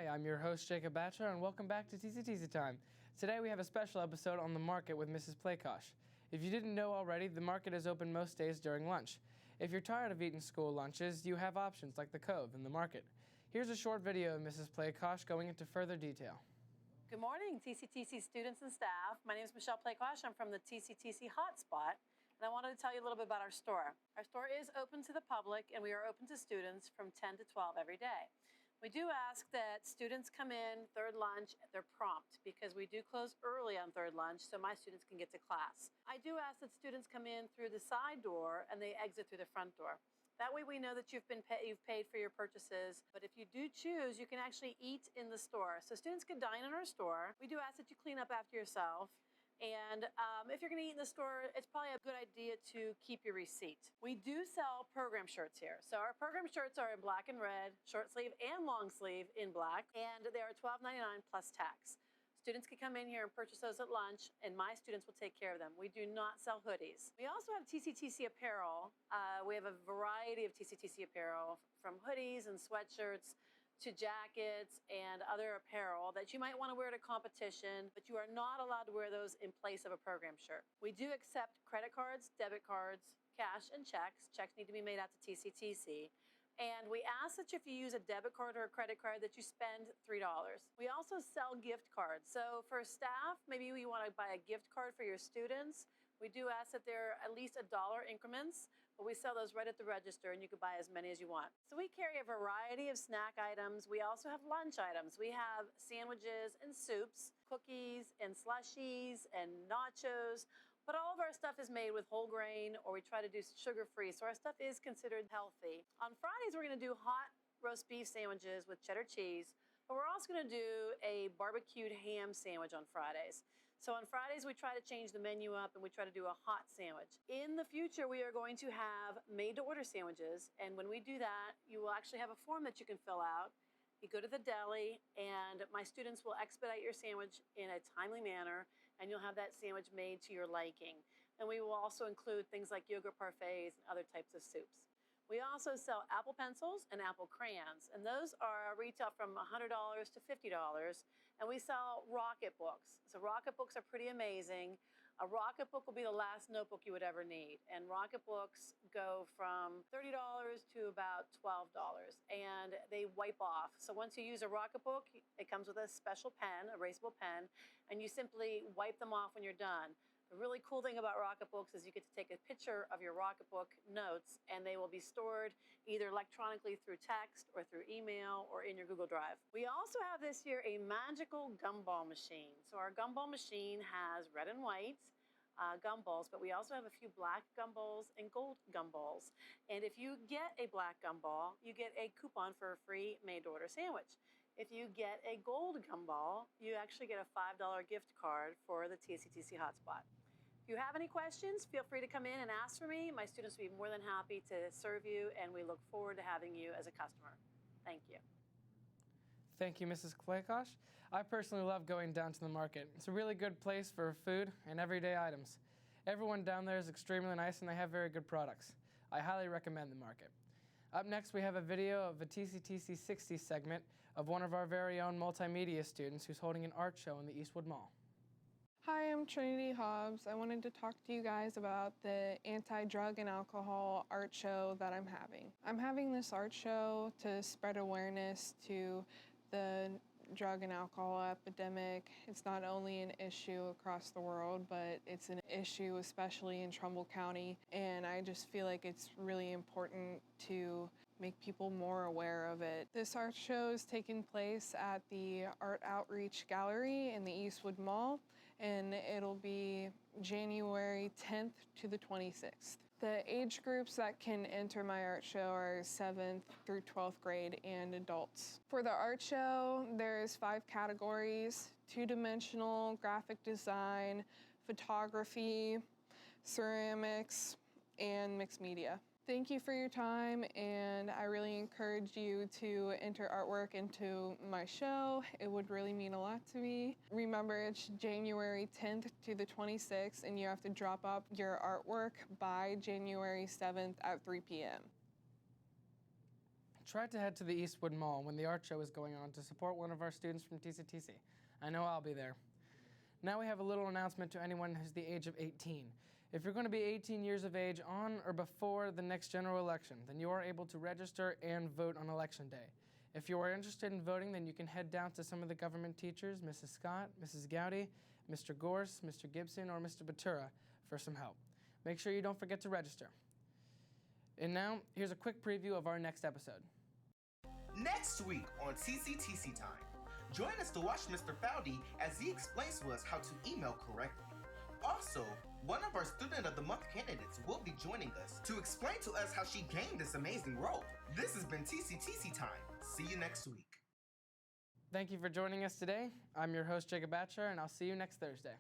Hi, I'm your host Jacob Batchelor, and welcome back to TCTC Time. Today we have a special episode on the market with Mrs. Playkosh. If you didn't know already, the market is open most days during lunch. If you're tired of eating school lunches, you have options like the Cove and the market. Here's a short video of Mrs. Playkosh going into further detail. Good morning, TCTC students and staff. My name is Michelle Playkosh. I'm from the TCTC Hotspot, and I wanted to tell you a little bit about our store. Our store is open to the public, and we are open to students from 10 to 12 every day. We do ask that students come in third lunch, they're prompt, because we do close early on third lunch so my students can get to class. I do ask that students come in through the side door and they exit through the front door. That way we know that you've paid for your purchases, but if you do choose, you can actually eat in the store. So students can dine in our store. We do ask that you clean up after yourself. And if you're going to eat in the store, it's probably a good idea to keep your receipt. We do sell program shirts here. So our program shirts are in black and red, short sleeve and long sleeve in black, and they are $12.99 plus tax. Students can come in here and purchase those at lunch, and my students will take care of them. We do not sell hoodies. We also have TCTC apparel. We have a variety of TCTC apparel, from hoodies and sweatshirts to jackets and other apparel that you might want to wear at a competition, but you are not allowed to wear those in place of a program shirt. We do accept credit cards, debit cards, cash, and checks. Checks need to be made out to TCTC. And we ask that if you use a debit card or a credit card that you spend $3. We also sell gift cards. So for staff, maybe you want to buy a gift card for your students. We do ask that they're at least $1 increments, but we sell those right at the register, and you can buy as many as you want. So we carry a variety of snack items. We also have lunch items. We have sandwiches and soups, cookies and slushies and nachos. But all of our stuff is made with whole grain, or we try to do sugar-free, so our stuff is considered healthy. On Fridays, we're going to do hot roast beef sandwiches with cheddar cheese, but we're also going to do a barbecued ham sandwich on Fridays. So on Fridays, we try to change the menu up, and we try to do a hot sandwich. In the future, we are going to have made-to-order sandwiches, and when we do that, you will actually have a form that you can fill out. You go to the deli, and my students will expedite your sandwich in a timely manner, and you'll have that sandwich made to your liking. And we will also include things like yogurt parfaits and other types of soups. We also sell Apple pencils and Apple crayons, and those are retail from $100 to $50. And we sell Rocket books. So Rocket books are pretty amazing. A Rocket book will be the last notebook you would ever need. And Rocket books go from $30 to about $12, and they wipe off. So once you use a Rocket book, it comes with a special pen, a erasable pen, and you simply wipe them off when you're done. The really cool thing about Rocket books is you get to take a picture of your Rocket book notes, and they will be stored either electronically through text or through email or in your Google Drive. We also have this year a magical gumball machine. So our gumball machine has red and white gumballs, but we also have a few black gumballs and gold gumballs. And if you get a black gumball, you get a coupon for a free made-to-order sandwich. If you get a gold gumball, you actually get a $5 gift card for the TCTC Hotspot. If you have any questions, feel free to come in and ask for me. My students will be more than happy to serve you, and we look forward to having you as a customer. Thank you. Thank you, Mrs. Playkosh. I personally love going down to the market. It's a really good place for food and everyday items. Everyone down there is extremely nice, and they have very good products. I highly recommend the market. Up next, we have a video of a TCTC 60 segment of one of our very own multimedia students who's holding an art show in the Eastwood Mall. Hi, I'm Trinity Hobbes. I wanted to talk to you guys about the anti-drug and alcohol art show that I'm having. I'm having this art show to spread awareness to the drug and alcohol epidemic. It's not only an issue across the world, but it's an issue especially in Trumbull County, and I just feel like it's really important to make people more aware of it. This art show is taking place at the Art Outreach Gallery in the Eastwood Mall, and it'll be January 10th to the 26th. The age groups that can enter my art show are 7th through 12th grade and adults. For the art show, there's 5 categories: two-dimensional, graphic design, photography, ceramics, and mixed media. Thank you for your time, and I really encourage you to enter artwork into my show. It would really mean a lot to me. Remember, it's January 10th to the 26th, and you have to drop off your artwork by January 7th at 3 p.m. try to head to the Eastwood Mall when the art show is going on to support one of our students from TCTC. I know I'll be there. Now we have a little announcement to anyone who's the age of 18. If you're going to be 18 years of age on or before the next general election, then you are able to register and vote on Election Day. If you are interested in voting, then you can head down to some of the government teachers, Mrs. Scott, Mrs. Gowdy, Mr. Gorse, Mr. Gibson, or Mr. Batura for some help. Make sure you don't forget to register. And now, here's a quick preview of our next episode. Next week on TCTC Time, join us to watch Mr. Fowdy as he explains to us how to email correctly. Also, one of our Student of the Month candidates will be joining us to explain to us how she gained this amazing role. This has been TCTC Time. See you next week. Thank you for joining us today. I'm your host, Jacob Batcher, and I'll see you next Thursday.